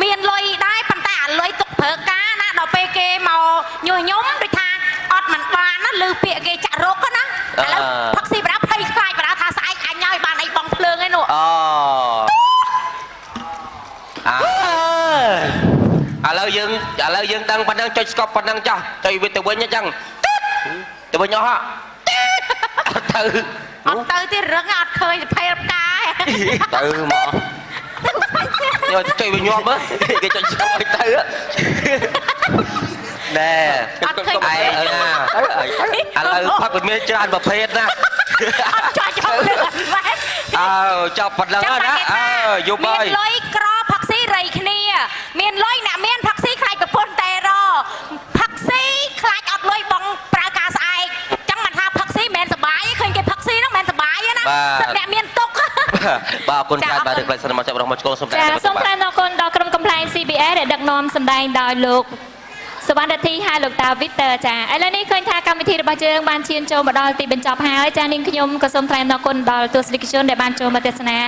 មានលុយដែរប៉ុន្តែអាលុយទុកប្រើការណាដល់ពេលគេមកញុះញុំដូចថាអត់មិនបានណាឮពាក្យគេចាក់រោគណាឥឡូវផឹកស៊ីបណ្ដាភ័យខ្លាចបណ្ដាថាស្អែកអញហើយបានអីបងភ្លើងឯនោះ ឥឡូវយើងដឹងប៉ុណ្ណឹងចុចស្កប់ប៉ុណ្ណឹងចោះចុចវាទៅវិញអញ្ចឹងទៅវិញអស់ហ่ะទៅ អត់ទៅទេរឹងអត់ឃើញសភេរកា ទៅមកយកចុចវាញាប់មើលគេចុចស្កប់ឲ្យទៅណែ អត់ឃើញ ឯងណាឥឡូវផឹកវាមានច្រើនប្រភេទណា ចុចចូលលឿនម៉េច ចាប់ប៉ុណ្ណឹងណាយប់ហើយ មានលុយក្រផឹកស៊ីរៃគ្នាមានលុយអ្នកមានផឹកស៊ីខ្លាចប្រពន្ធតែរផឹកស៊ីខ្លាចអត់លុយបងប្រើការស្អែកចឹងមិនថាផឹកស៊ីមិនមែនសុបាយឃើញគេផឹកស៊ីហ្នឹងមិនមែនសុបាយទេណាសិតអ្នកមានទុក បាទអរគុណច្រើនបាទផ្លែសិនមកចាប់របស់មកឆ្កូនសូមតែ ចាសូមថ្លែងអរគុណដល់ក្រុមកំ pl ែង CBS ដែលដឹកនាំសម្ដែងដោយលោកសុវណ្ណរិទ្ធីហើយលោកតាវីទ័រចាឥឡូវនេះឃើញថាកម្មវិធីរបស់យើងបានឈានចូលមកដល់ទីបញ្ចប់ហើយចានាងខ្ញុំក៏សូមថ្លែងអរគុណដល់ទស្សនិកជនដែលបានចូលមកទស្សនា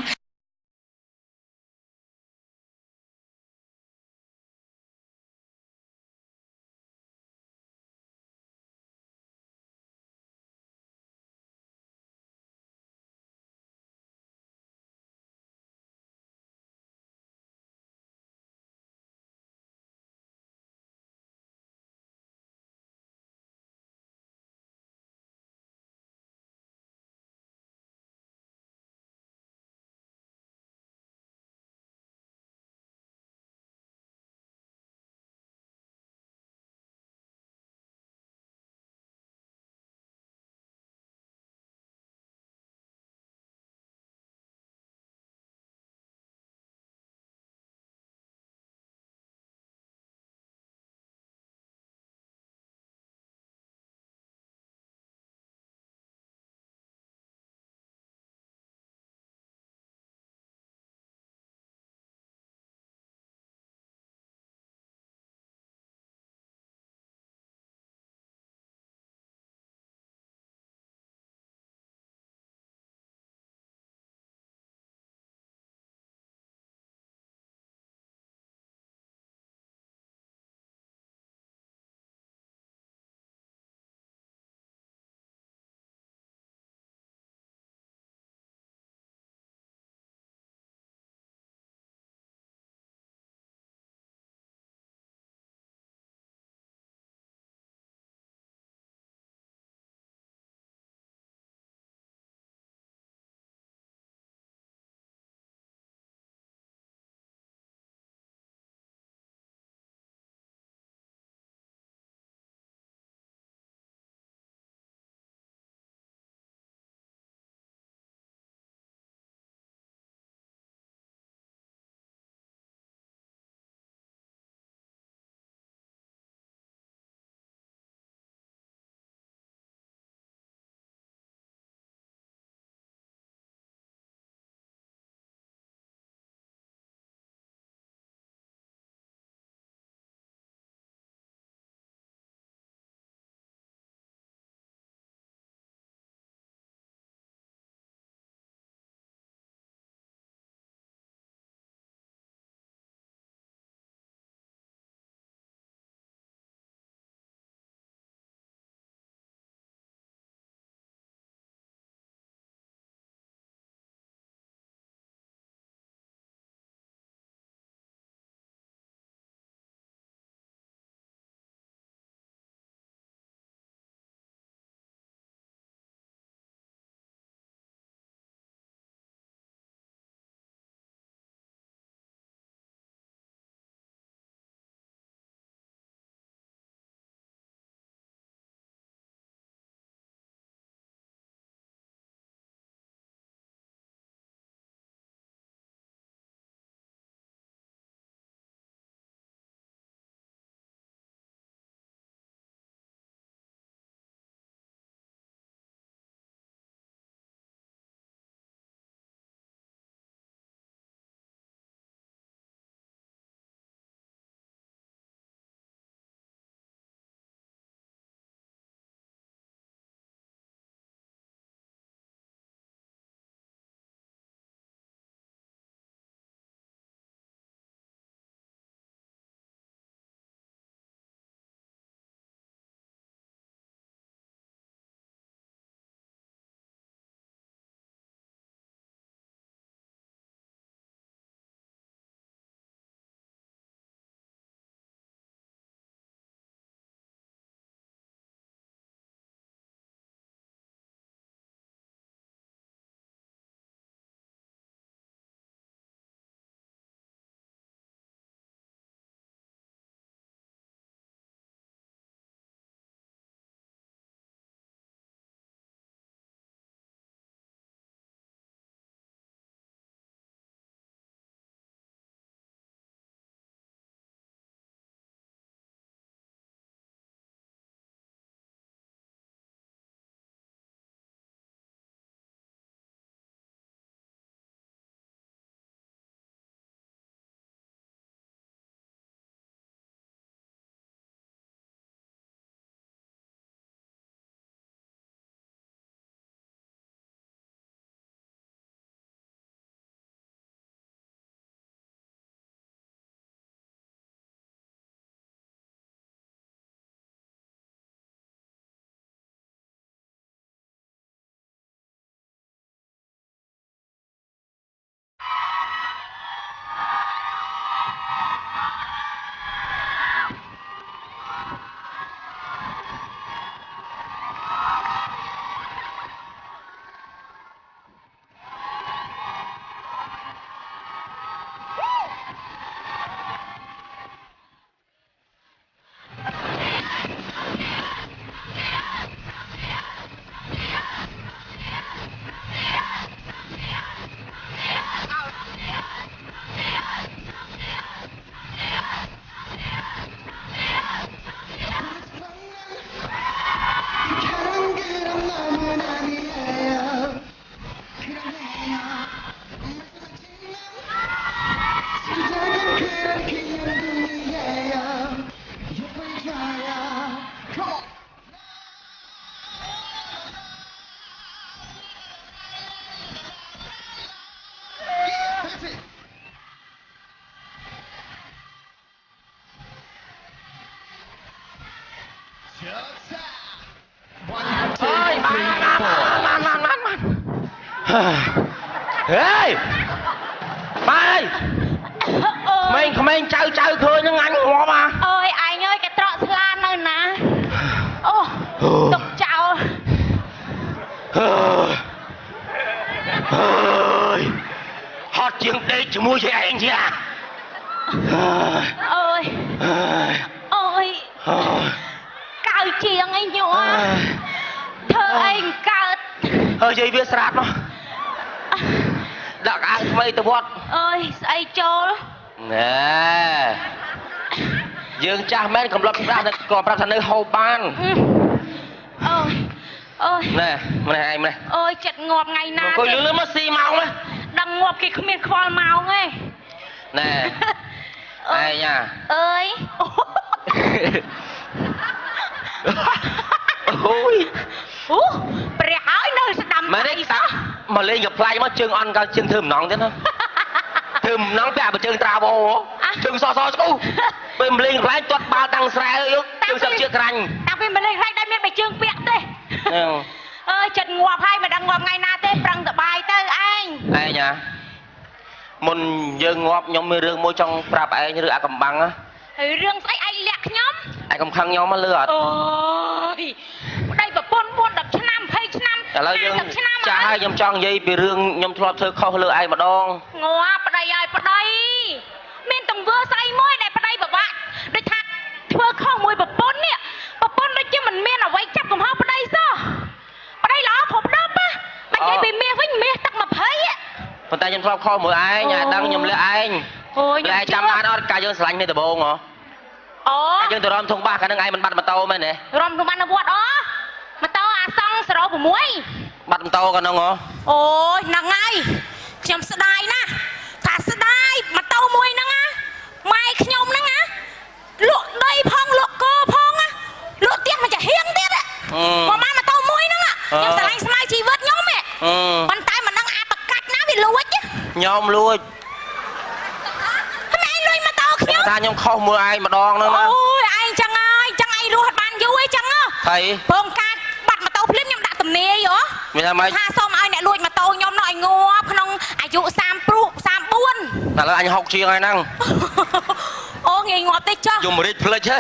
Ê Mai Mấy cháu thôi nó ngắn ngọt mà ơi anh ơi cái trọ lan này nè ô tục chào Hot chuyện đây chỉ mua cho anh chứ à ơi ơi cao chiêng anh nhỏ thơ anh cao dây viết sạp nó Đặc ai mây tao bọt ơi ai cho Nè Dương cha mến còn lọt ra còn ra thành nơi hầu ban ơi ơi Nè mà này anh này ơi chật ngọt ngày nào Coi lưỡi mất xì màu ấy đằng ngọt kia không biết khoan màu nghe Nè Ai nha ơi Ôi bè áo nơi sẽ đầm Mà đấy mà lên gặp lại mà chân ăn cao chân thơm nóng thế nó thơm nóng bè mà chân trà bò chân so chú bên lên lại tuột bao tăng xe ơi chân sập chưa rành đặc biệt mình lên lại đây miền bài chương bẹt thế ơi chật ngọt hay mà đang ngọt ngày nào thế prăng tập bài tới anh ai nhá mình dương ngọt nhóm mười rương môi trong prap ai như rửa cầm băng á rương thấy anh lẹt nhóm ai cầm khăn nhóm mà lừa ôi đây bà buôn đập năm hay năm trả lời dương cha hai nhóm tròn dây bị rương nhóm thọp thơ khâu lừa ai mà đong ngọt bà đây ai bà đây miền tùng vừa say môi này bà đây bà bạn đây thạc thưa không môi bà buôn đây chứ mình miền ở quay chấp cùng họ bà đây sao bà đây là hộp đớp á bà dây bị miền với miền tắc mà thấy á còn ta nhóm thọp khâu mỗi ai nhà đăng nhóm lừa anh ôi lại chăm ăn đó cả dương sành này từ bông hả dương từ rôm thùng ba khả năng ai mình bắt mà tàu mày nè rôm thùng ba nó vọt đó mà tao xong sờ của muối bắt tàu còn không hả ôi nặng ngay chấm sờ đai nè thả sờ đai mà tao muối nè á mai nhom nè á luộc đây phong luộc cô phong á luộc tiết mà chả hiên tiết á mà mà tao muối nè á nhưng sờ lanh mai chỉ vớt nhóm mẹ bàn tay mà đang áp bạc cắt ná bị lùi chứ nhóm luôn ta nhóm không mua ai mà đòn nữa ôi anh chẳng ai luôn hạt bàn vui chẳng á thầy bơm cát bật mà tao phim nhom đã tầm nề vậy mình làm ai tha xong ai nè lùi mà tao nhom nó anh ngô không ai dụ sam buôn là anh học chuyện ai năng ô nghề ngọt tê cho dùng một ít plek chứ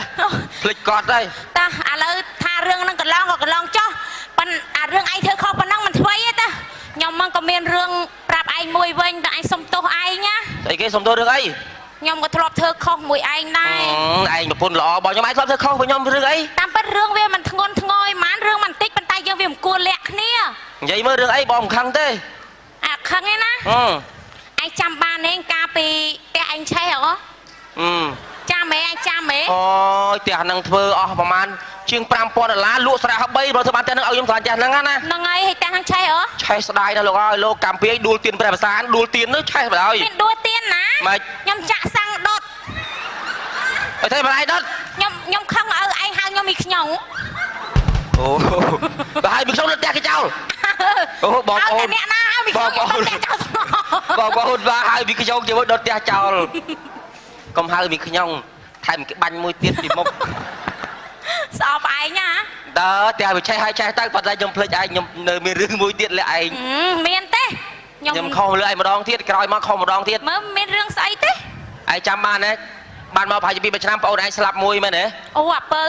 plek cọt đây ta lỡ tha rương năng còn lon cho pan rương anh thưa không pan năng mình thuê ta nhom mang comment rương prap anh mùi vinh anh xong tô anh nhá tại cái xong tôi được ấy nhom có thọp thưa không mùi anh này anh mà phun lọ bỏ cho máy thọp thưa không với nhom rương ấy tam bắt rương về mình ngon ngôi mán rương mình tích bàn tay dương về một cua lẹt nè vậy mới rương ấy bom khăn thế khăn ấy nè anh chăm ba nên cà phê để anh chơi hả cha mẹ ôi tiền năng thơประมาณជាង $5,000 លក់ស្រា3បើធ្វើបានតែនឹងឲ្យខ្ញុំស្រាចាស់ហ្នឹងណាហ្នឹងហើយតែហងឆៃហ៎ឆៃស្ដាយណាស់លោកអើយលោកកម្ពុជាដួលទៀនព្រះប្រសានដួលទៀននោះឆៃបណ្ដោយមានដួលទៀនណាខ្ញុំចាក់សាំងដុតអីទេបណ្ដោយដុតខ្ញុំខឹងឲ្យឯងហៅខ្ញុំមីខ្ញងអូបើឲ្យមីខ្ញងទៅផ្ទះគេចោលអូបងប្អូនអ្នកណាឲ្យមីខ្ញងទៅផ្ទះចោលបងប្អូនបើឲ្យមីខ្ញងជាមួយដុតផ្ទះចោលកុំហៅមីខ្ញងថែមគេបាញ់មួយទៀតពីមុខស្អប់ឯងណាតើតែវាឆេះឲ្យឆេះទៅប៉ុន្តែខ្ញុំភ្លេចឯងខ្ញុំនៅមានរឿងមួយទៀតលាក់ឯងមានទេខ្ញុំខុសលើឯងម្ដងទៀតក្រោយមកខុសម្ដងទៀតមើលមានរឿងស្អីទេឯងចាំបានទេបានមកប្រហែលជា2 3ឆ្នាំប្អូនឯងស្លាប់មួយមែនទេអូអាពើ